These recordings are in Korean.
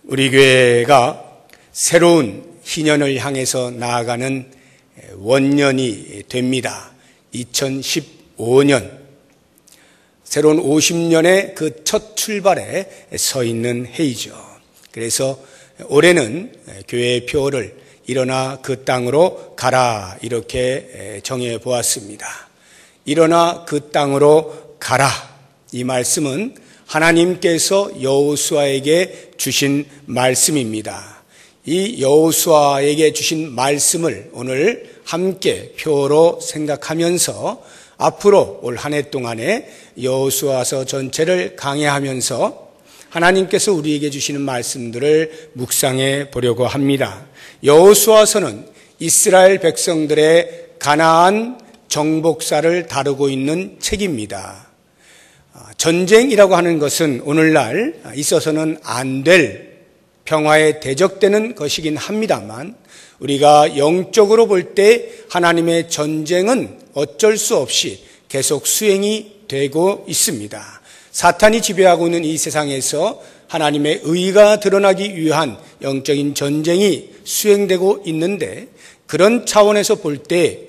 우리 교회가 새로운 희년을 향해서 나아가는 원년이 됩니다. 2015년, 새로운 50년의 그 첫 출발에 서 있는 해이죠. 그래서 올해는 교회의 표어를 일어나 그 땅으로 가라 이렇게 정해 보았습니다. 일어나 그 땅으로 가라, 이 말씀은 하나님께서 여호수아에게 주신 말씀입니다. 이 여호수아에게 주신 말씀을 오늘 함께 표어로 생각하면서 앞으로 올 한 해 동안에 여호수아서 전체를 강해하면서 하나님께서 우리에게 주시는 말씀들을 묵상해 보려고 합니다. 여호수아서는 이스라엘 백성들의 가나안 정복사를 다루고 있는 책입니다. 전쟁이라고 하는 것은 오늘날 있어서는 안 될 평화에 대적되는 것이긴 합니다만, 우리가 영적으로 볼 때 하나님의 전쟁은 어쩔 수 없이 계속 수행이 되고 있습니다. 사탄이 지배하고 있는 이 세상에서 하나님의 의가 드러나기 위한 영적인 전쟁이 수행되고 있는데, 그런 차원에서 볼 때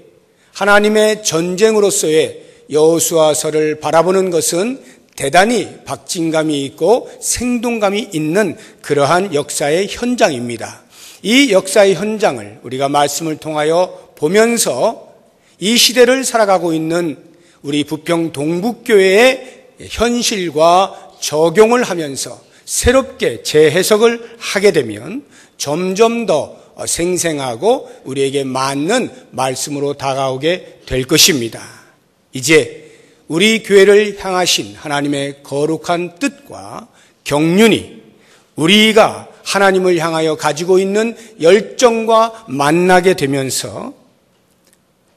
하나님의 전쟁으로서의 여호수아서를 바라보는 것은 대단히 박진감이 있고 생동감이 있는 그러한 역사의 현장입니다. 이 역사의 현장을 우리가 말씀을 통하여 보면서 이 시대를 살아가고 있는 우리 부평 동북교회의 현실과 적용을 하면서 새롭게 재해석을 하게 되면 점점 더 생생하고 우리에게 맞는 말씀으로 다가오게 될 것입니다. 이제 우리 교회를 향하신 하나님의 거룩한 뜻과 경륜이 우리가 하나님을 향하여 가지고 있는 열정과 만나게 되면서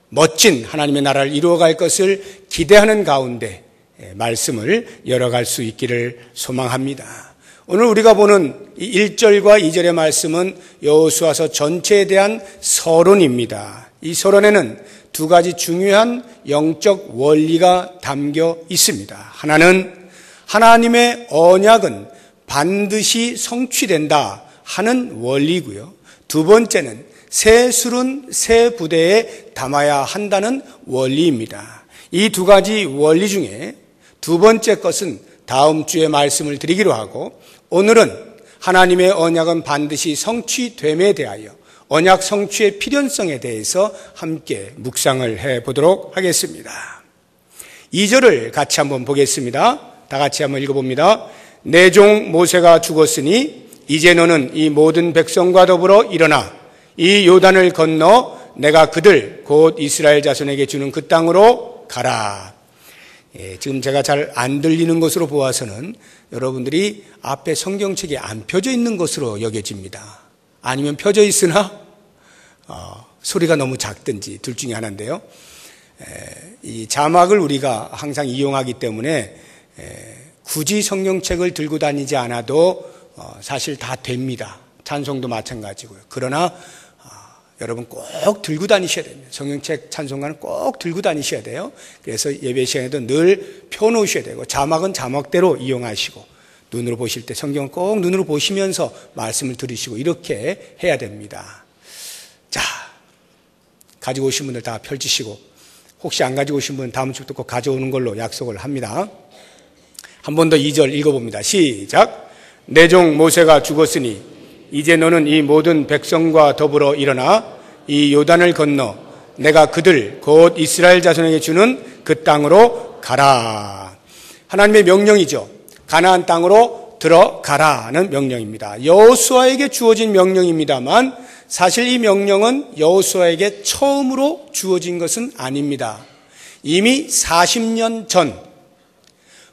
멋진 하나님의 나라를 이루어갈 것을 기대하는 가운데 말씀을 열어갈 수 있기를 소망합니다. 오늘 우리가 보는 1절과 2절의 말씀은 여호수아서 전체에 대한 서론입니다. 이 서론에는 두 가지 중요한 영적 원리가 담겨 있습니다. 하나는 하나님의 언약은 반드시 성취된다 하는 원리고요. 두 번째는 새 술은 새 부대에 담아야 한다는 원리입니다. 이 두 가지 원리 중에 두 번째 것은 다음 주에 말씀을 드리기로 하고, 오늘은 하나님의 언약은 반드시 성취됨에 대하여 언약 성취의 필연성에 대해서 함께 묵상을 해보도록 하겠습니다. 2절을 같이 한번 보겠습니다. 다 같이 한번 읽어봅니다. 내 종 모세가 죽었으니 이제 너는 이 모든 백성과 더불어 일어나 이 요단을 건너 내가 그들 곧 이스라엘 자손에게 주는 그 땅으로 가라. 지금 제가 잘 안 들리는 것으로 보아서는 여러분들이 앞에 성경책이 안 펴져 있는 것으로 여겨집니다. 아니면 펴져 있으나 소리가 너무 작든지 둘 중에 하나인데요. 이 자막을 우리가 항상 이용하기 때문에 굳이 성경책을 들고 다니지 않아도 사실 다 됩니다. 찬송도 마찬가지고요. 그러나 여러분 꼭 들고 다니셔야 됩니다. 성경책 찬송가는 꼭 들고 다니셔야 돼요. 그래서 예배 시간에도 늘 펴놓으셔야 되고, 자막은 자막대로 이용하시고, 눈으로 보실 때 성경을 꼭 눈으로 보시면서 말씀을 들으시고 이렇게 해야 됩니다. 자, 가지고 오신 분들 다 펼치시고, 혹시 안 가지고 오신 분은 다음 주부터 꼭 가져오는 걸로 약속을 합니다. 한 번 더 2절 읽어봅니다. 시작. 내 종 모세가 죽었으니 이제 너는 이 모든 백성과 더불어 일어나 이 요단을 건너 내가 그들 곧 이스라엘 자손에게 주는 그 땅으로 가라. 하나님의 명령이죠. 가나안 땅으로 들어가라는 명령입니다. 여호수아에게 주어진 명령입니다만 사실 이 명령은 여호수아에게 처음으로 주어진 것은 아닙니다. 이미 40년 전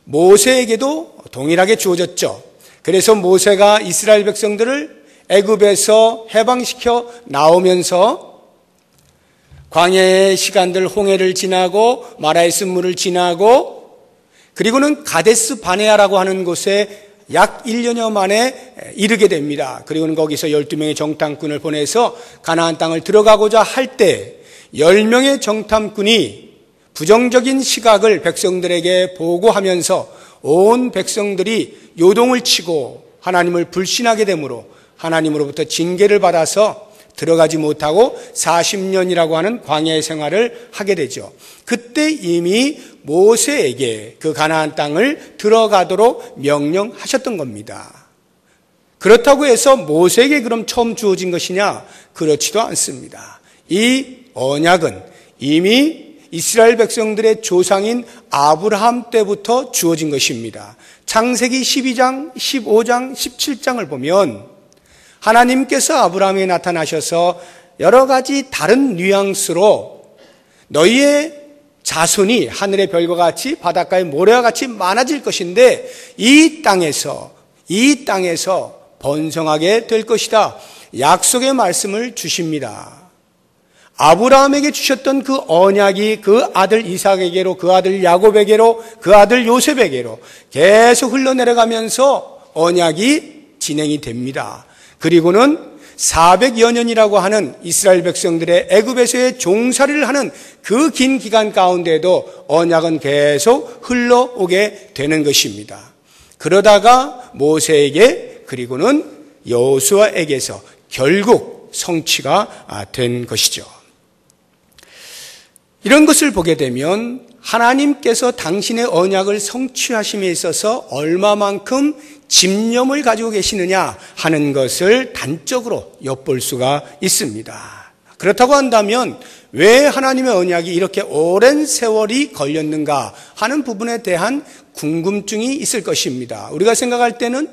모세에게도 동일하게 주어졌죠. 그래서 모세가 이스라엘 백성들을 애굽에서 해방시켜 나오면서 광야의 시간들, 홍해를 지나고 마라의 쓴물을 지나고, 그리고는 가데스 바네아라고 하는 곳에 약 1년여 만에 이르게 됩니다. 그리고는 거기서 12명의 정탐꾼을 보내서 가나안 땅을 들어가고자 할 때 10명의 정탐꾼이 부정적인 시각을 백성들에게 보고하면서 온 백성들이 요동을 치고 하나님을 불신하게 되므로 하나님으로부터 징계를 받아서 들어가지 못하고 40년이라고 하는 광야의 생활을 하게 되죠. 그때 이미 모세에게 그 가나안 땅을 들어가도록 명령하셨던 겁니다. 그렇다고 해서 모세에게 그럼 처음 주어진 것이냐? 그렇지도 않습니다. 이 언약은 이미 이스라엘 백성들의 조상인 아브라함 때부터 주어진 것입니다. 창세기 12장, 15장, 17장을 보면 하나님께서 아브라함에 나타나셔서 여러 가지 다른 뉘앙스로 너희의 자손이 하늘의 별과 같이 바닷가의 모래와 같이 많아질 것인데 이 땅에서 번성하게 될 것이다. 약속의 말씀을 주십니다. 아브라함에게 주셨던 그 언약이 그 아들 이삭에게로, 그 아들 야곱에게로, 그 아들 요셉에게로 계속 흘러내려가면서 언약이 진행이 됩니다. 그리고는 400여 년이라고 하는 이스라엘 백성들의 애굽에서의 종살이를 하는 그 긴 기간 가운데에도 언약은 계속 흘러오게 되는 것입니다. 그러다가 모세에게 그리고는 여호수아에게서 결국 성취가 된 것이죠. 이런 것을 보게 되면 하나님께서 당신의 언약을 성취하심에 있어서 얼마만큼 집념을 가지고 계시느냐 하는 것을 단적으로 엿볼 수가 있습니다. 그렇다고 한다면 왜 하나님의 언약이 이렇게 오랜 세월이 걸렸는가 하는 부분에 대한 궁금증이 있을 것입니다. 우리가 생각할 때는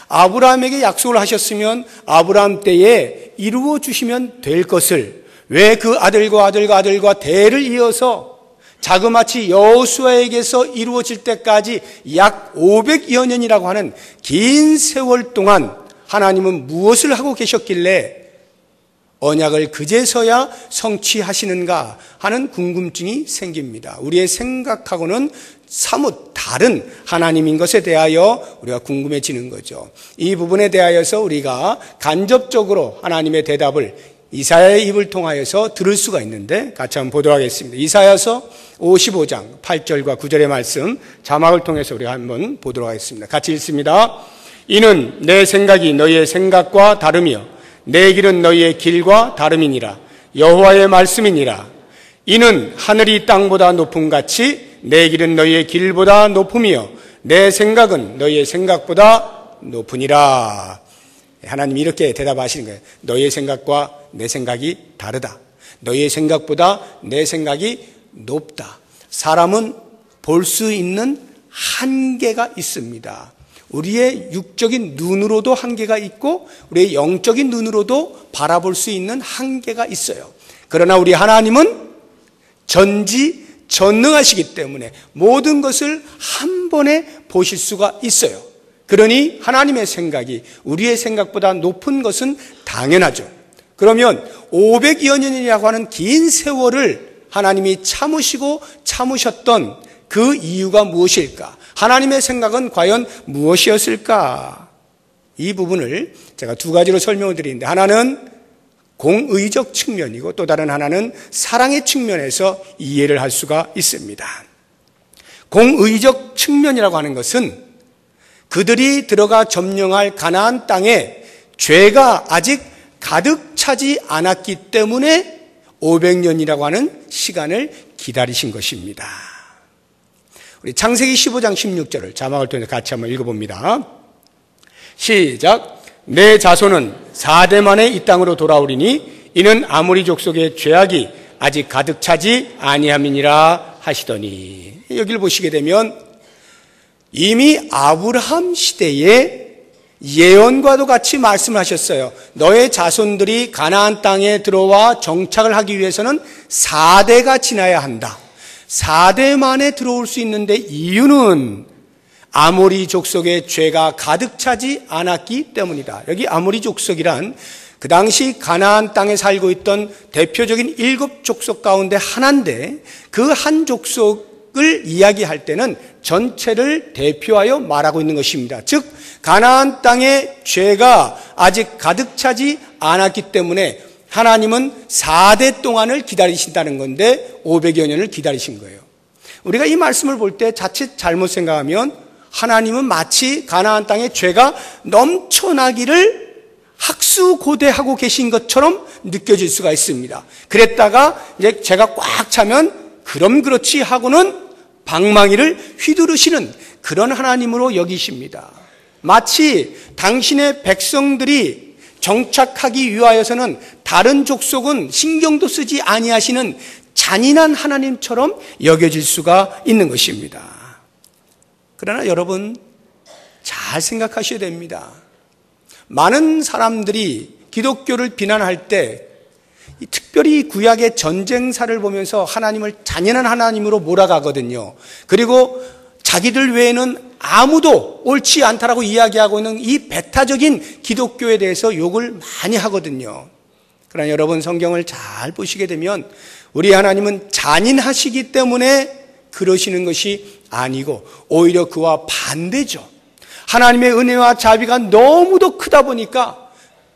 아브라함에게 약속을 하셨으면 아브라함 때에 이루어 주시면 될 것을 왜 그 아들과 대를 이어서 자그마치 여호수아에게서 이루어질 때까지 약 500여 년이라고 하는 긴 세월 동안 하나님은 무엇을 하고 계셨길래 언약을 그제서야 성취하시는가 하는 궁금증이 생깁니다. 우리의 생각하고는 사뭇 다른 하나님인 것에 대하여 우리가 궁금해지는 거죠. 이 부분에 대하여서 우리가 간접적으로 하나님의 대답을 이사야의 입을 통하여서 들을 수가 있는데 같이 한번 보도록 하겠습니다. 이사야서 55장 8절과 9절의 말씀 자막을 통해서 우리가 한번 보도록 하겠습니다. 같이 읽습니다. 이는 내 생각이 너희의 생각과 다르며 내 길은 너희의 길과 다름이니라. 여호와의 말씀이니라. 이는 하늘이 땅보다 높음 같이 내 길은 너희의 길보다 높으며 내 생각은 너희의 생각보다 높으니라. 하나님이 이렇게 대답하시는 거예요. 너희의 생각과 내 생각이 다르다. 너희의 생각보다 내 생각이 높다. 사람은 볼 수 있는 한계가 있습니다. 우리의 육적인 눈으로도 한계가 있고 우리의 영적인 눈으로도 바라볼 수 있는 한계가 있어요. 그러나 우리 하나님은 전지전능하시기 때문에 모든 것을 한 번에 보실 수가 있어요. 그러니 하나님의 생각이 우리의 생각보다 높은 것은 당연하죠. 그러면 500여 년이라고 하는 긴 세월을 하나님이 참으셨던 그 이유가 무엇일까? 하나님의 생각은 과연 무엇이었을까? 이 부분을 제가 두 가지로 설명을 드리는데 하나는 공의적 측면이고 또 다른 하나는 사랑의 측면에서 이해를 할 수가 있습니다. 공의적 측면이라고 하는 것은 그들이 들어가 점령할 가나안 땅에 죄가 아직 가득 차지 않았기 때문에 500년이라고 하는 시간을 기다리신 것입니다. 우리 창세기 15장 16절을 자막을 통해서 같이 한번 읽어봅니다. 시작. 내 자손은 4대 만에 이 땅으로 돌아오리니 이는 아모리 족속의 죄악이 아직 가득 차지 아니함이니라 하시더니 여기를 보시게 되면 이미 아브라함 시대에 예언과도 같이 말씀하셨어요. 너의 자손들이 가나안 땅에 들어와 정착을 하기 위해서는 4대가 지나야 한다. 4대 만에 들어올 수 있는데 이유는 아모리 족속의 죄가 가득 차지 않았기 때문이다. 여기 아모리 족속이란 그 당시 가나안 땅에 살고 있던 대표적인 7족속 가운데 하나인데 그 한 족속을 이야기할 때는 전체를 대표하여 말하고 있는 것입니다. 즉 가나안 땅의 죄가 아직 가득 차지 않았기 때문에 하나님은 4대 동안을 기다리신다는 건데 500여 년을 기다리신 거예요. 우리가 이 말씀을 볼 때 자칫 잘못 생각하면 하나님은 마치 가나안 땅에 죄가 넘쳐나기를 학수고대하고 계신 것처럼 느껴질 수가 있습니다. 그랬다가 이제 죄가 꽉 차면 그럼 그렇지 하고는 방망이를 휘두르시는 그런 하나님으로 여기십니다. 마치 당신의 백성들이 정착하기 위하여서는 다른 족속은 신경도 쓰지 아니하시는 잔인한 하나님처럼 여겨질 수가 있는 것입니다. 그러나 여러분 잘 생각하셔야 됩니다. 많은 사람들이 기독교를 비난할 때 특별히 구약의 전쟁사를 보면서 하나님을 잔인한 하나님으로 몰아가거든요. 그리고 자기들 외에는 아무도 옳지 않다라고 이야기하고 있는 이 배타적인 기독교에 대해서 욕을 많이 하거든요. 그러나 여러분 성경을 잘 보시게 되면 우리 하나님은 잔인하시기 때문에 그러시는 것이 아니고 오히려 그와 반대죠. 하나님의 은혜와 자비가 너무도 크다 보니까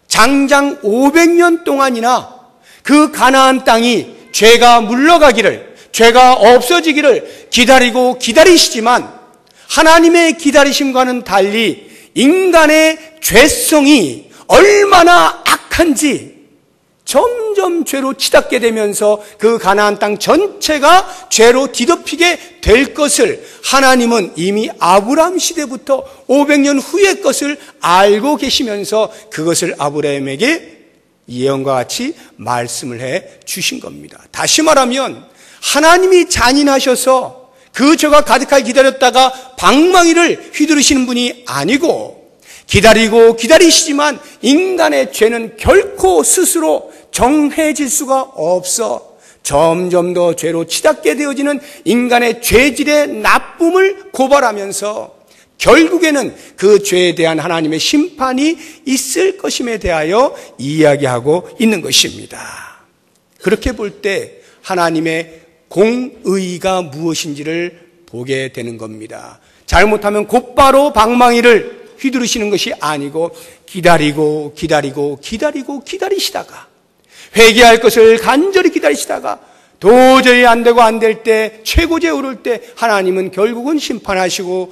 장장 500년 동안이나 그 가나안 땅이 죄가 물러가기를, 죄가 없어지기를 기다리고 기다리시지만 하나님의 기다리심과는 달리 인간의 죄성이 얼마나 악한지 점점 죄로 치닫게 되면서 그 가나안 땅 전체가 죄로 뒤덮이게 될 것을 하나님은 이미 아브라함 시대부터 500년 후의 것을 알고 계시면서 그것을 아브라함에게 예언과 같이 말씀을 해 주신 겁니다. 다시 말하면 하나님이 잔인하셔서 그 죄가 가득하게 기다렸다가 방망이를 휘두르시는 분이 아니고 기다리고 기다리시지만 인간의 죄는 결코 스스로 정해질 수가 없어 점점 더 죄로 치닫게 되어지는 인간의 죄질의 나쁨을 고발하면서 결국에는 그 죄에 대한 하나님의 심판이 있을 것임에 대하여 이야기하고 있는 것입니다. 그렇게 볼 때 하나님의 공의가 무엇인지를 보게 되는 겁니다. 잘못하면 곧바로 방망이를 휘두르시는 것이 아니고 기다리고 기다리고 기다리고 기다리시다가 회개할 것을 간절히 기다리시다가 도저히 안 되고 안 될 때 최고제에 오를 때 하나님은 결국은 심판하시고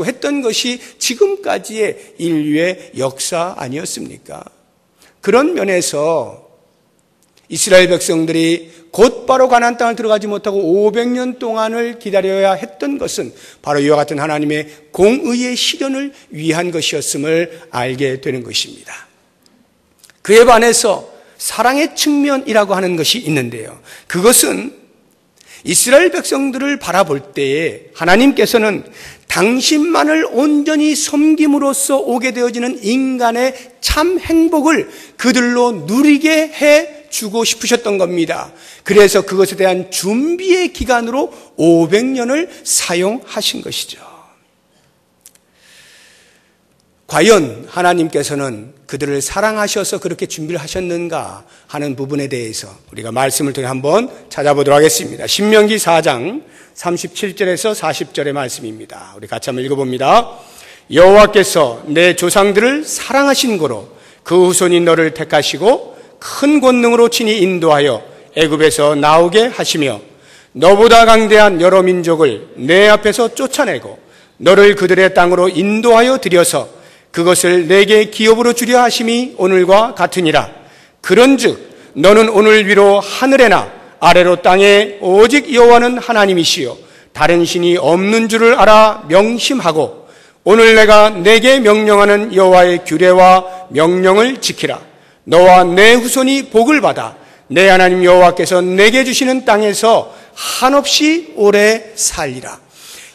했던 것이 지금까지의 인류의 역사 아니었습니까? 그런 면에서 이스라엘 백성들이 곧바로 가나안 땅을 들어가지 못하고 500년 동안을 기다려야 했던 것은 바로 이와 같은 하나님의 공의의 실현을 위한 것이었음을 알게 되는 것입니다. 그에 반해서 사랑의 측면이라고 하는 것이 있는데요. 그것은 이스라엘 백성들을 바라볼 때에 하나님께서는 당신만을 온전히 섬김으로써 오게 되어지는 인간의 참 행복을 그들로 누리게 해 주고 싶으셨던 겁니다. 그래서 그것에 대한 준비의 기간으로 500년을 사용하신 것이죠. 과연 하나님께서는 그들을 사랑하셔서 그렇게 준비를 하셨는가 하는 부분에 대해서 우리가 말씀을 통해 한번 찾아보도록 하겠습니다. 신명기 4장 37절에서 40절의 말씀입니다. 우리 같이 한번 읽어봅니다. 여호와께서 내 조상들을 사랑하신 고로 그 후손이 너를 택하시고 큰 권능으로 친히 인도하여 애굽에서 나오게 하시며 너보다 강대한 여러 민족을 내 앞에서 쫓아내고 너를 그들의 땅으로 인도하여 들여서 그것을 내게 기업으로 주려 하심이 오늘과 같으니라. 그런즉 너는 오늘 위로 하늘에나 아래로 땅에 오직 여호와는 하나님이시요 다른 신이 없는 줄을 알아 명심하고 오늘 내가 내게 명령하는 여호와의 규례와 명령을 지키라. 너와 내 후손이 복을 받아 내 하나님 여호와께서 내게 주시는 땅에서 한없이 오래 살리라.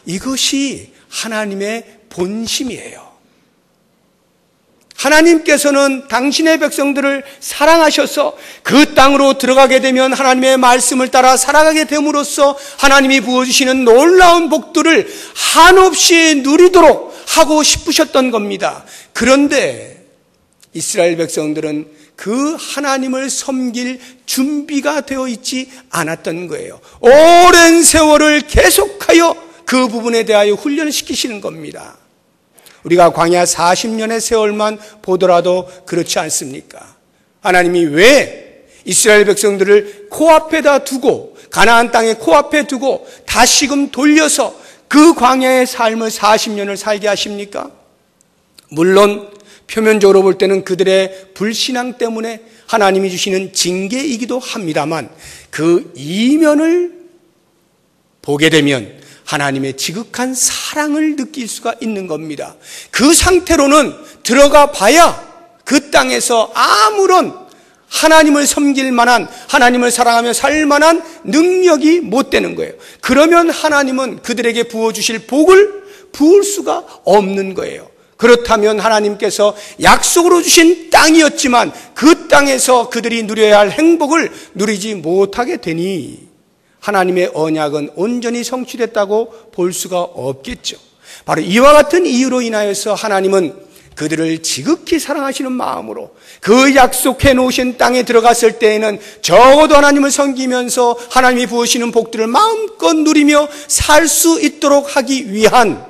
이것이 하나님의 본심이에요. 하나님께서는 당신의 백성들을 사랑하셔서 그 땅으로 들어가게 되면 하나님의 말씀을 따라 살아가게 됨으로써 하나님이 부어주시는 놀라운 복들을 한없이 누리도록 하고 싶으셨던 겁니다. 그런데 이스라엘 백성들은 그 하나님을 섬길 준비가 되어 있지 않았던 거예요. 오랜 세월을 계속하여 그 부분에 대하여 훈련을 시키시는 겁니다. 우리가 광야 40년의 세월만 보더라도 그렇지 않습니까? 하나님이 왜 이스라엘 백성들을 코앞에다 두고 가나안 땅에 코앞에 두고 다시금 돌려서 그 광야의 삶을 40년을 살게 하십니까? 물론 표면적으로 볼 때는 그들의 불신앙 때문에 하나님이 주시는 징계이기도 합니다만 그 이면을 보게 되면 하나님의 지극한 사랑을 느낄 수가 있는 겁니다. 그 상태로는 들어가 봐야 그 땅에서 아무런 하나님을 섬길 만한, 하나님을 사랑하며 살 만한 능력이 못 되는 거예요. 그러면 하나님은 그들에게 부어주실 복을 부을 수가 없는 거예요. 그렇다면 하나님께서 약속으로 주신 땅이었지만 그 땅에서 그들이 누려야 할 행복을 누리지 못하게 되니 하나님의 언약은 온전히 성취됐다고 볼 수가 없겠죠. 바로 이와 같은 이유로 인하여서 하나님은 그들을 지극히 사랑하시는 마음으로 그 약속해 놓으신 땅에 들어갔을 때에는 적어도 하나님을 섬기면서 하나님이 부으시는 복들을 마음껏 누리며 살 수 있도록 하기 위한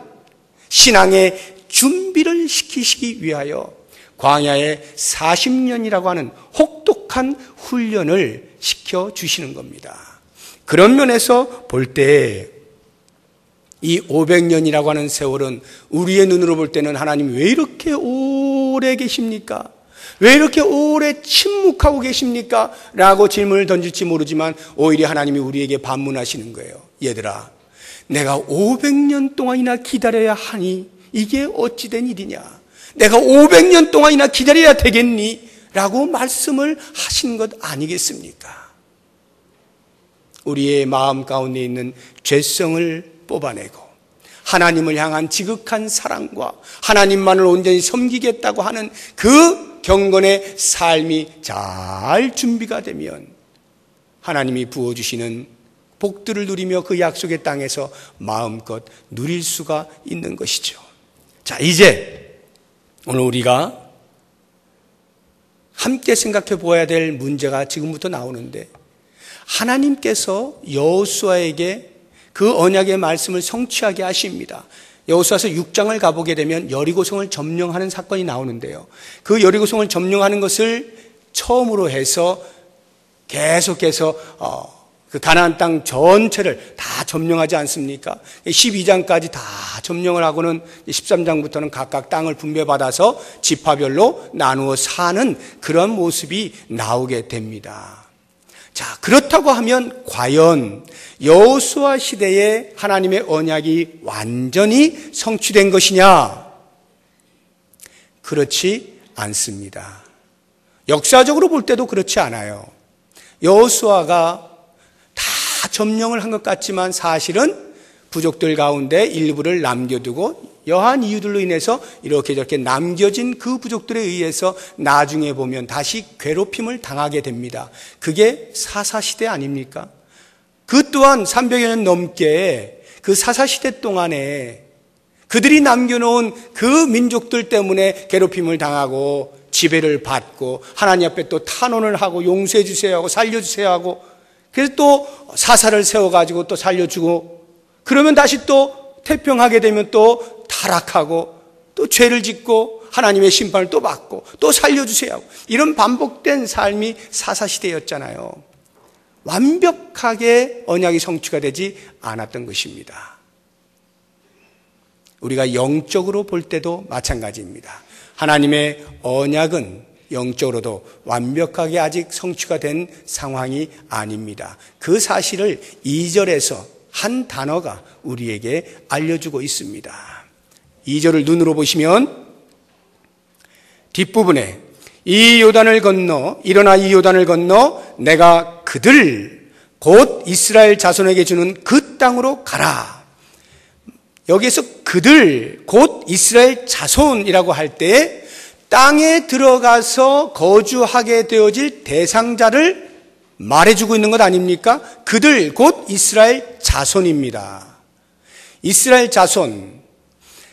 신앙의 준비를 시키시기 위하여 광야의 40년이라고 하는 혹독한 훈련을 시켜주시는 겁니다. 그런 면에서 볼 때 이 500년이라고 하는 세월은 우리의 눈으로 볼 때는 하나님 왜 이렇게 오래 계십니까? 왜 이렇게 오래 침묵하고 계십니까? 라고 질문을 던질지 모르지만 오히려 하나님이 우리에게 반문하시는 거예요. 얘들아, 내가 500년 동안이나 기다려야 하니 이게 어찌된 일이냐? 내가 500년 동안이나 기다려야 되겠니? 라고 말씀을 하신 것 아니겠습니까? 우리의 마음 가운데 있는 죄성을 뽑아내고 하나님을 향한 지극한 사랑과 하나님만을 온전히 섬기겠다고 하는 그 경건의 삶이 잘 준비가 되면 하나님이 부어주시는 복들을 누리며 그 약속의 땅에서 마음껏 누릴 수가 있는 것이죠. 자, 이제 오늘 우리가 함께 생각해 보아야 될 문제가 지금부터 나오는데, 하나님께서 여호수아에게 그 언약의 말씀을 성취하게 하십니다. 여호수아서 6장을 가보게 되면 여리고성을 점령하는 사건이 나오는데요. 그 여리고성을 점령하는 것을 처음으로 해서 계속해서 그 가나안 땅 전체를 다 점령하지 않습니까? 12장까지 다 점령을 하고는 13장부터는 각각 땅을 분배받아서 지파별로 나누어 사는 그런 모습이 나오게 됩니다. 자, 그렇다고 하면 과연 여호수아 시대에 하나님의 언약이 완전히 성취된 것이냐? 그렇지 않습니다. 역사적으로 볼 때도 그렇지 않아요. 여호수아가 다 점령을 한 것 같지만 사실은 부족들 가운데 일부를 남겨두고 여한 이유들로 인해서 이렇게 저렇게 남겨진 그 부족들에 의해서 나중에 보면 다시 괴롭힘을 당하게 됩니다. 그게 사사시대 아닙니까? 그 또한 300여 년 넘게 그 사사시대 동안에 그들이 남겨놓은 그 민족들 때문에 괴롭힘을 당하고 지배를 받고 하나님 앞에 또 탄원을 하고 용서해 주세요 하고 살려주세요 하고, 그래서 또 사사를 세워가지고 또 살려주고, 그러면 다시 또 태평하게 되면 또 타락하고 또 죄를 짓고 하나님의 심판을 또 받고 또 살려주세요 하고, 이런 반복된 삶이 사사시대였잖아요. 완벽하게 언약이 성취가 되지 않았던 것입니다. 우리가 영적으로 볼 때도 마찬가지입니다. 하나님의 언약은 영적으로도 완벽하게 아직 성취가 된 상황이 아닙니다. 그 사실을 2절에서 한 단어가 우리에게 알려주고 있습니다. 2절을 눈으로 보시면 뒷부분에 이 요단을 건너, 일어나 이 요단을 건너 내가 그들 곧 이스라엘 자손에게 주는 그 땅으로 가라. 여기에서 그들 곧 이스라엘 자손이라고 할 때 땅에 들어가서 거주하게 되어질 대상자를 말해주고 있는 것 아닙니까? 그들 곧 이스라엘 자손입니다. 이스라엘 자손,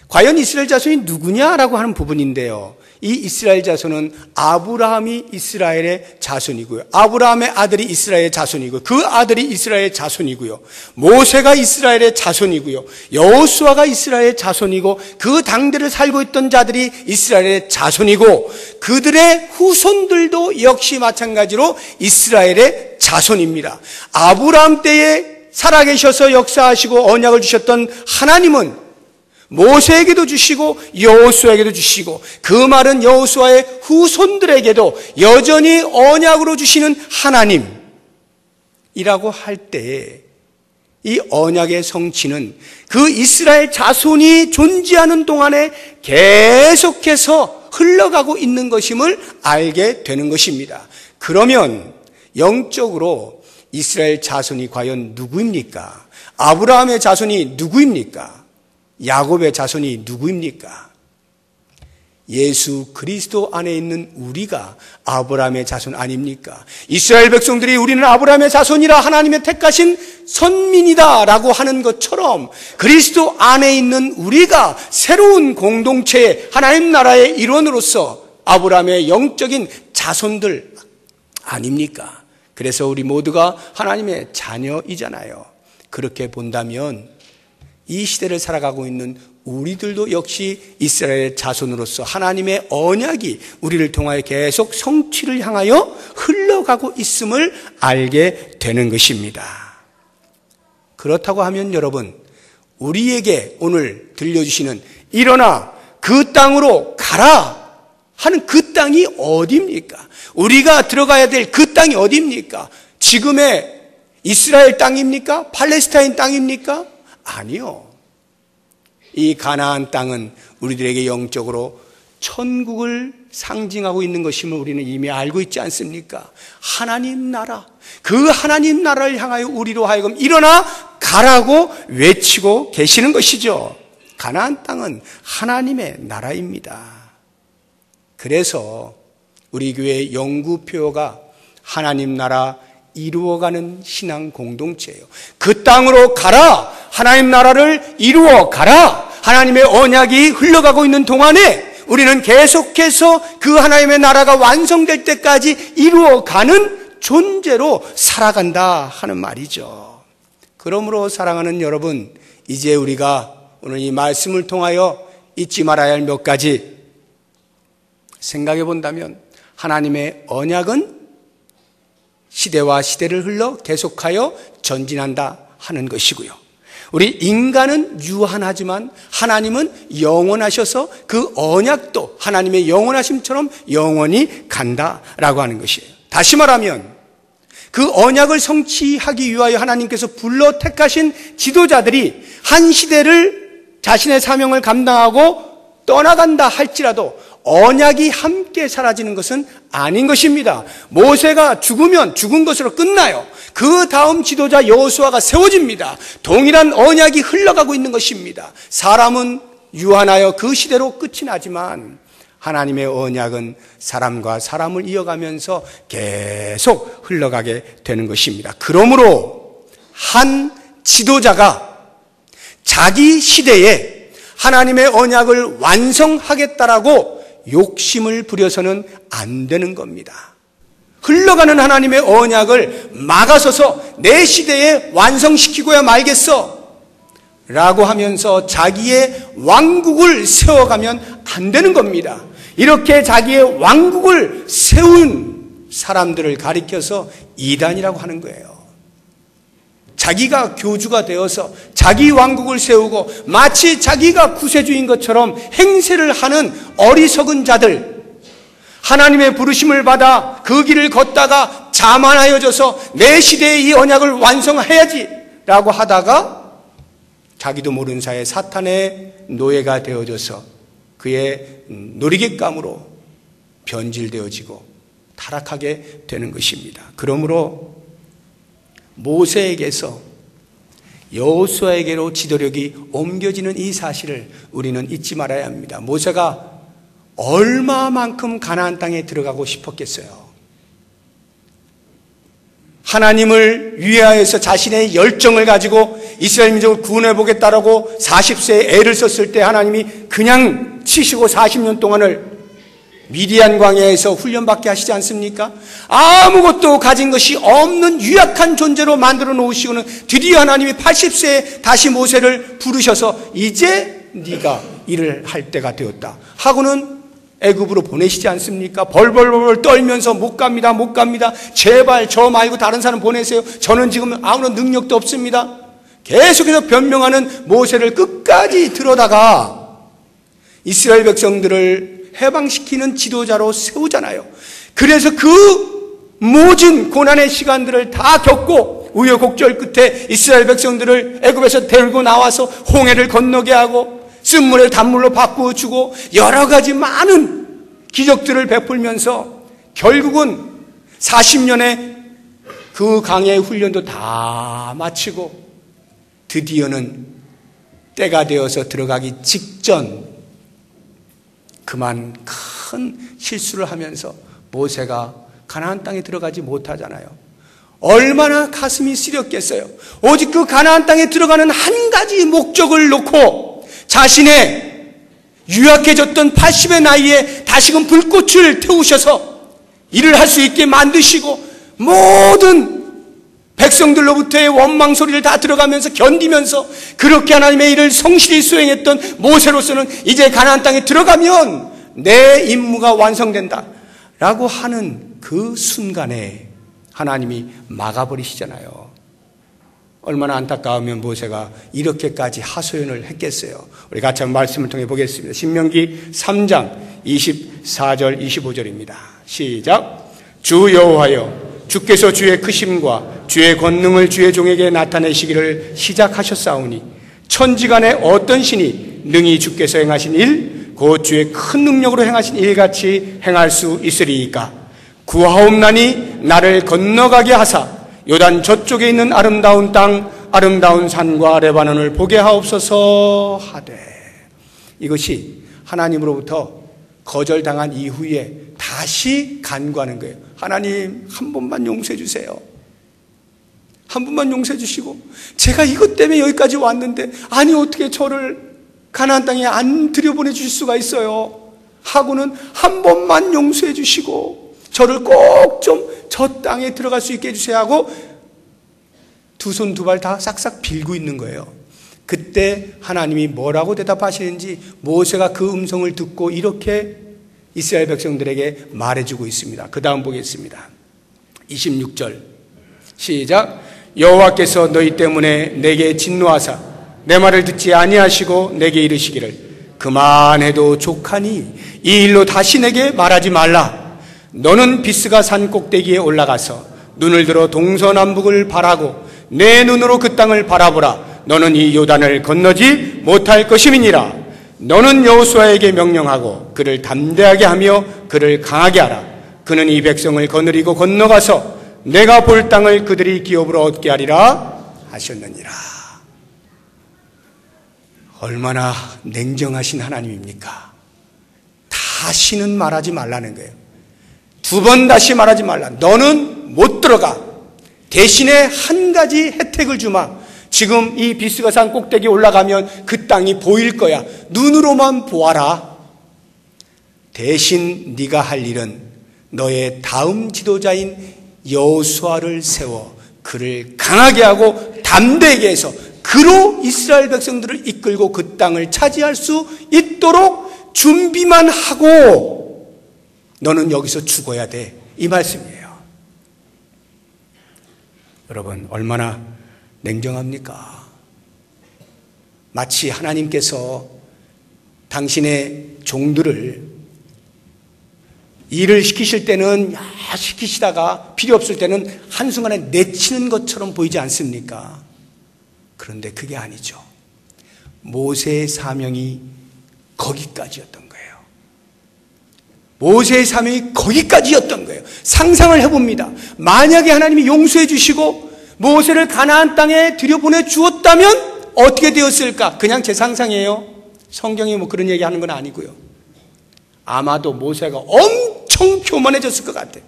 과연 이스라엘 자손이 누구냐라고 하는 부분인데요. 이 이스라엘 자손은 아브라함이 이스라엘의 자손이고요, 아브라함의 아들이 이스라엘의 자손이고, 그 아들이 이스라엘의 자손이고요, 모세가 이스라엘의 자손이고요, 여호수아가 이스라엘의 자손이고, 그 당대를 살고 있던 자들이 이스라엘의 자손이고, 그들의 후손들도 역시 마찬가지로 이스라엘의 자손입니다. 아브라함 때에 살아계셔서 역사하시고 언약을 주셨던 하나님은 모세에게도 주시고 여호수아에게도 주시고, 그 말은 여호수아의 후손들에게도 여전히 언약으로 주시는 하나님이라고 할 때에 이 언약의 성취는 그 이스라엘 자손이 존재하는 동안에 계속해서 흘러가고 있는 것임을 알게 되는 것입니다. 그러면 영적으로 이스라엘 자손이 과연 누구입니까? 아브라함의 자손이 누구입니까? 야곱의 자손이 누구입니까? 예수 그리스도 안에 있는 우리가 아브라함의 자손 아닙니까? 이스라엘 백성들이 우리는 아브라함의 자손이라 하나님의 택하신 선민이다 라고 하는 것처럼 그리스도 안에 있는 우리가 새로운 공동체의 하나님 나라의 일원으로서 아브라함의 영적인 자손들 아닙니까? 그래서 우리 모두가 하나님의 자녀이잖아요. 그렇게 본다면 이 시대를 살아가고 있는 우리들도 역시 이스라엘의 자손으로서 하나님의 언약이 우리를 통하여 계속 성취를 향하여 흘러가고 있음을 알게 되는 것입니다. 그렇다고 하면 여러분, 우리에게 오늘 들려주시는 일어나 그 땅으로 가라 하는 그 땅이 어디입니까? 우리가 들어가야 될 그 땅이 어디입니까? 지금의 이스라엘 땅입니까? 팔레스타인 땅입니까? 아니요. 이 가나안 땅은 우리들에게 영적으로 천국을 상징하고 있는 것임을 우리는 이미 알고 있지 않습니까? 하나님 나라, 그 하나님 나라를 향하여 우리로 하여금 일어나 가라고 외치고 계시는 것이죠. 가나안 땅은 하나님의 나라입니다. 그래서 우리 교회의 영구표가 하나님 나라 이루어가는 신앙 공동체예요. 그 땅으로 가라! 하나님 나라를 이루어 가라! 하나님의 언약이 흘러가고 있는 동안에 우리는 계속해서 그 하나님의 나라가 완성될 때까지 이루어가는 존재로 살아간다 하는 말이죠. 그러므로 사랑하는 여러분, 이제 우리가 오늘 이 말씀을 통하여 잊지 말아야 할 몇 가지 생각해 본다면, 하나님의 언약은 시대와 시대를 흘러 계속하여 전진한다 하는 것이고요. 우리 인간은 유한하지만 하나님은 영원하셔서 그 언약도 하나님의 영원하심처럼 영원히 간다라고 하는 것이에요. 다시 말하면 그 언약을 성취하기 위하여 하나님께서 불러 택하신 지도자들이 한 시대를 자신의 사명을 감당하고 떠나간다 할지라도 언약이 함께 사라지는 것은 아닌 것입니다. 모세가 죽으면 죽은 것으로 끝나요. 그 다음 지도자 여호수아가 세워집니다. 동일한 언약이 흘러가고 있는 것입니다. 사람은 유한하여 그 시대로 끝이 나지만 하나님의 언약은 사람과 사람을 이어가면서 계속 흘러가게 되는 것입니다. 그러므로 한 지도자가 자기 시대에 하나님의 언약을 완성하겠다라고 욕심을 부려서는 안 되는 겁니다. 흘러가는 하나님의 언약을 막아서서 내 시대에 완성시키고야 말겠어 라고 하면서 자기의 왕국을 세워가면 안 되는 겁니다. 이렇게 자기의 왕국을 세운 사람들을 가리켜서 이단이라고 하는 거예요. 자기가 교주가 되어서 자기 왕국을 세우고 마치 자기가 구세주인 것처럼 행세를 하는 어리석은 자들, 하나님의 부르심을 받아 그 길을 걷다가 자만하여져서 내 시대에 이 언약을 완성해야지 라고 하다가 자기도 모르는 사이에 사탄의 노예가 되어져서 그의 놀이객감으로 변질되어지고 타락하게 되는 것입니다. 그러므로 모세에게서 여호수아에게로 지도력이 옮겨지는 이 사실을 우리는 잊지 말아야 합니다. 모세가 얼마만큼 가나안 땅에 들어가고 싶었겠어요. 하나님을 위하여서 자신의 열정을 가지고 이스라엘 민족을 구원해 보겠다라고 40세에 애를 썼을 때 하나님이 그냥 치시고 40년 동안을 미디안 광야에서 훈련받게 하시지 않습니까? 아무것도 가진 것이 없는 유약한 존재로 만들어 놓으시고는 드디어 하나님이 80세에 다시 모세를 부르셔서 이제 네가 일을 할 때가 되었다 하고는 애굽으로 보내시지 않습니까? 벌벌벌 떨면서 못 갑니다. 못 갑니다. 제발 저 말고 다른 사람 보내세요. 저는 지금 아무런 능력도 없습니다. 계속해서 변명하는 모세를 끝까지 들어다가 이스라엘 백성들을 해방시키는 지도자로 세우잖아요. 그래서 그 모든 고난의 시간들을 다 겪고 우여곡절 끝에 이스라엘 백성들을 애굽에서 데리고 나와서 홍해를 건너게 하고 쓴물을 단물로 바꾸어 주고 여러 가지 많은 기적들을 베풀면서 결국은 40년의 그 강야의 훈련도 다 마치고 드디어는 때가 되어서 들어가기 직전 그만 큰 실수를 하면서 모세가 가나안 땅에 들어가지 못하잖아요. 얼마나 가슴이 쓰렸겠어요. 오직 그 가나안 땅에 들어가는 한 가지 목적을 놓고 자신의 유약해졌던 80의 나이에 다시금 불꽃을 태우셔서 일을 할 수 있게 만드시고 모든 백성들로부터의 원망 소리를 다 들어가면서 견디면서 그렇게 하나님의 일을 성실히 수행했던 모세로서는 이제 가나안 땅에 들어가면 내 임무가 완성된다 라고 하는 그 순간에 하나님이 막아버리시잖아요. 얼마나 안타까우면 모세가 이렇게까지 하소연을 했겠어요. 우리 같이 한번 말씀을 통해 보겠습니다. 신명기 3장 24절 25절입니다. 시작. 주 여호와여, 주께서 주의 크심과 주의 권능을 주의 종에게 나타내시기를 시작하셨사오니 천지간에 어떤 신이 능히 주께서 행하신 일, 곧 주의 큰 능력으로 행하신 일같이 행할 수 있으리이까. 구하옵나니 나를 건너가게 하사 요단 저쪽에 있는 아름다운 땅, 아름다운 산과 레바논을 보게 하옵소서 하되. 이것이 하나님으로부터 거절당한 이후에 다시 간구하는 거예요. 하나님, 한 번만 용서해 주세요. 한 번만 용서해 주시고, 제가 이것 때문에 여기까지 왔는데 아니 어떻게 저를 가나안 땅에 안 들여보내 주실 수가 있어요 하고는 한 번만 용서해 주시고 저를 꼭 좀 저 땅에 들어갈 수 있게 해주세요 하고 두 손 두 발 다 싹싹 빌고 있는 거예요. 그때 하나님이 뭐라고 대답하시는지 모세가 그 음성을 듣고 이렇게 이스라엘 백성들에게 말해주고 있습니다. 그 다음 보겠습니다. 26절 시작. 여호와께서 너희 때문에 내게 진노하사 내 말을 듣지 아니하시고 내게 이르시기를 그만해도 족하니 이 일로 다시 내게 말하지 말라. 너는 비스가 산 꼭대기에 올라가서 눈을 들어 동서남북을 바라고 내 눈으로 그 땅을 바라보라. 너는 이 요단을 건너지 못할 것임이니라. 너는 여호수아에게 명령하고 그를 담대하게 하며 그를 강하게 하라. 그는 이 백성을 거느리고 건너가서 내가 볼 땅을 그들이 기업으로 얻게 하리라 하셨느니라. 얼마나 냉정하신 하나님입니까? 다시는 말하지 말라는 거예요. 두 번 다시 말하지 말라. 너는 못 들어가. 대신에 한 가지 혜택을 주마. 지금 이 비스가 산 꼭대기에 올라가면 그 땅이 보일 거야. 눈으로만 보아라. 대신 네가 할 일은 너의 다음 지도자인 여호수아를 세워 그를 강하게 하고 담대하게 해서 그로 이스라엘 백성들을 이끌고 그 땅을 차지할 수 있도록 준비만 하고 너는 여기서 죽어야 돼. 이 말씀이에요. 여러분, 얼마나 냉정합니까? 마치 하나님께서 당신의 종들을 일을 시키실 때는 시키시다가 필요 없을 때는 한순간에 내치는 것처럼 보이지 않습니까? 그런데 그게 아니죠. 모세의 사명이 거기까지였던 거예요. 모세의 사명이 거기까지였던 거예요. 상상을 해봅니다. 만약에 하나님이 용서해 주시고 모세를 가나안 땅에 들여보내 주었다면 어떻게 되었을까? 그냥 제 상상이에요. 성경이 뭐 그런 얘기하는 건 아니고요. 아마도 모세가 엄청 교만해졌을 것 같아.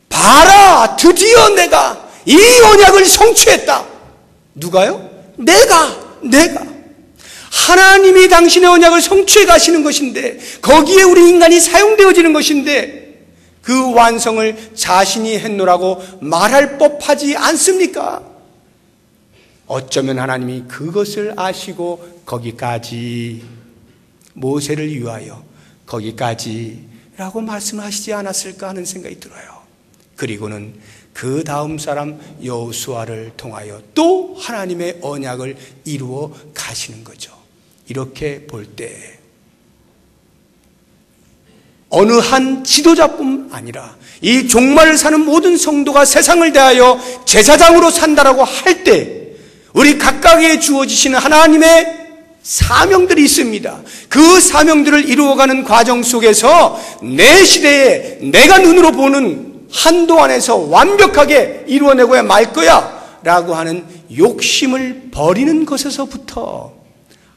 봐라, 드디어 내가 이 언약을 성취했다. 누가요? 내가 하나님이 당신의 언약을 성취해 가시는 것인데 거기에 우리 인간이 사용되어지는 것인데 그 완성을 자신이 했노라고 말할 법하지 않습니까? 어쩌면 하나님이 그것을 아시고 거기까지 모세를 위하여 거기까지라고 말씀하시지 않았을까 하는 생각이 들어요. 그리고는 그 다음 사람 여호수아를 통하여 또 하나님의 언약을 이루어 가시는 거죠. 이렇게 볼 때 어느 한 지도자뿐 아니라 이 종말을 사는 모든 성도가 세상을 대하여 제사장으로 산다라고 할 때 우리 각각에 주어지시는 하나님의 사명들이 있습니다. 그 사명들을 이루어가는 과정 속에서 내 시대에 내가 눈으로 보는 한도 안에서 완벽하게 이루어내고야 말 거야 라고 하는 욕심을 버리는 것에서부터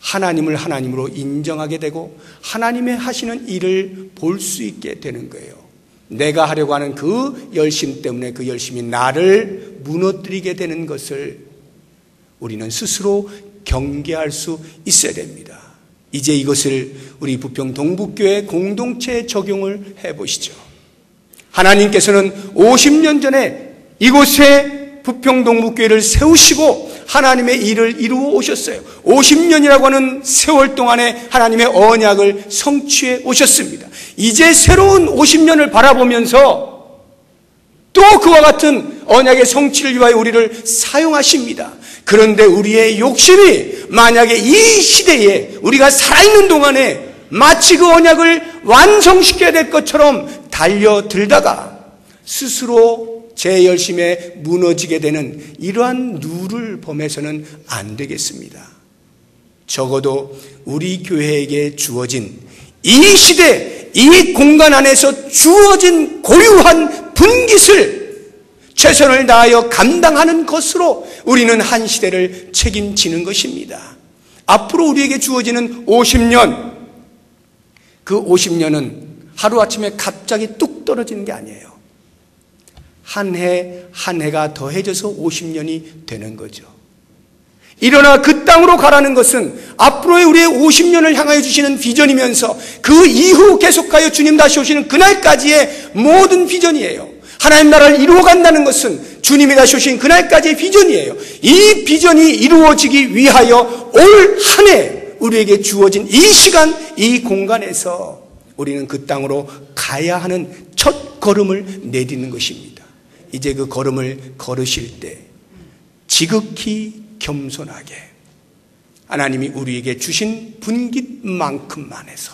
하나님을 하나님으로 인정하게 되고 하나님의 하시는 일을 볼 수 있게 되는 거예요. 내가 하려고 하는 그 열심 때문에 그 열심이 나를 무너뜨리게 되는 것을 우리는 스스로 경계할 수 있어야 됩니다. 이제 이것을 우리 부평 동북교회 공동체에 적용을 해보시죠. 하나님께서는 50년 전에 이곳에 부평 동북교회를 세우시고 하나님의 일을 이루어 오셨어요. 50년이라고 하는 세월 동안에 하나님의 언약을 성취해 오셨습니다. 이제 새로운 50년을 바라보면서 또 그와 같은 언약의 성취를 위하여 우리를 사용하십니다. 그런데 우리의 욕심이 만약에 이 시대에 우리가 살아있는 동안에 마치 그 언약을 완성시켜야 될 것처럼 달려들다가 스스로 제 열심에 무너지게 되는 이러한 누를 범해서는 안 되겠습니다. 적어도 우리 교회에게 주어진 이 시대, 이 공간 안에서 주어진 고유한 분깃을 최선을 다하여 감당하는 것으로 우리는 한 시대를 책임지는 것입니다. 앞으로 우리에게 주어지는 50년, 그 50년은 하루아침에 갑자기 뚝 떨어지는 게 아니에요. 한 해 한 해가 더해져서 50년이 되는 거죠. 일어나 그 땅으로 가라는 것은 앞으로의 우리의 50년을 향하여 주시는 비전이면서 그 이후 계속하여 주님 다시 오시는 그날까지의 모든 비전이에요. 하나님 나라를 이루어간다는 것은 주님이 다시 오신 그날까지의 비전이에요. 이 비전이 이루어지기 위하여 올 한 해 우리에게 주어진 이 시간, 이 공간에서 우리는 그 땅으로 가야 하는 첫 걸음을 내딛는 것입니다. 이제 그 걸음을 걸으실 때 지극히 겸손하게 하나님이 우리에게 주신 분깃만큼만 해서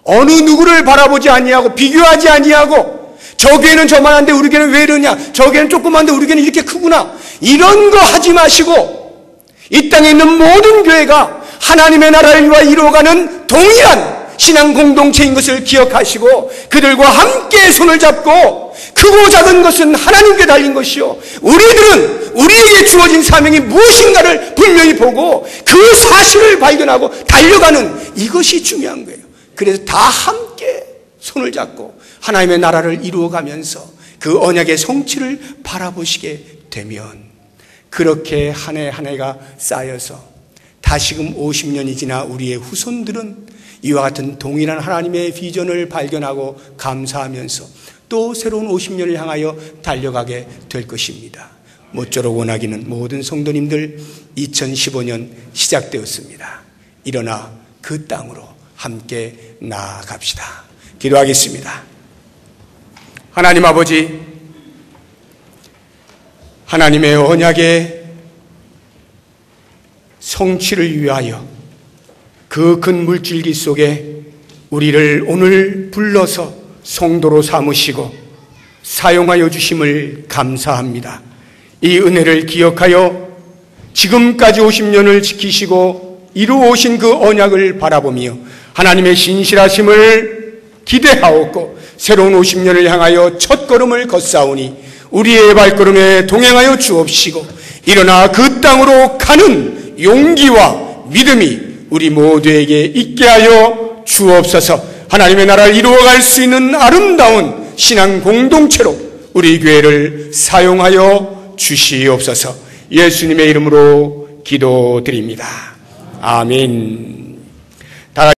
어느 누구를 바라보지 아니하고 비교하지 아니하고 저 교회는 저만한데 우리 교회는 왜 이러냐, 저 교회는 조그만데 우리 교회는 이렇게 크구나, 이런 거 하지 마시고 이 땅에 있는 모든 교회가 하나님의 나라를 위하여 이루어가는 동일한 신앙 공동체인 것을 기억하시고 그들과 함께 손을 잡고 크고 작은 것은 하나님께 달린 것이요 우리들은 우리에게 주어진 사명이 무엇인가를 분명히 보고 그 사실을 발견하고 달려가는 이것이 중요한 거예요. 그래서 다 함께 손을 잡고 하나님의 나라를 이루어가면서 그 언약의 성취를 바라보시게 되면 그렇게 한 해 한 해가 쌓여서 다시금 50년이 지나 우리의 후손들은 이와 같은 동일한 하나님의 비전을 발견하고 감사하면서 또 새로운 50년을 향하여 달려가게 될 것입니다. 모쪼록 원하기는 모든 성도님들 2015년 시작되었습니다. 일어나 그 땅으로 함께 나아갑시다. 기도하겠습니다. 하나님 아버지, 하나님의 언약의 성취를 위하여 그 큰 물줄기 속에 우리를 오늘 불러서 성도로 삼으시고 사용하여 주심을 감사합니다. 이 은혜를 기억하여 지금까지 50년을 지키시고 이루어 오신 그 언약을 바라보며 하나님의 신실하심을 기대하옵고 새로운 50년을 향하여 첫걸음을 걷사오니 우리의 발걸음에 동행하여 주옵시고 일어나 그 땅으로 가는 용기와 믿음이 우리 모두에게 있게 하여 주옵소서. 하나님의 나라를 이루어갈 수 있는 아름다운 신앙 공동체로 우리 교회를 사용하여 주시옵소서. 예수님의 이름으로 기도드립니다. 아멘.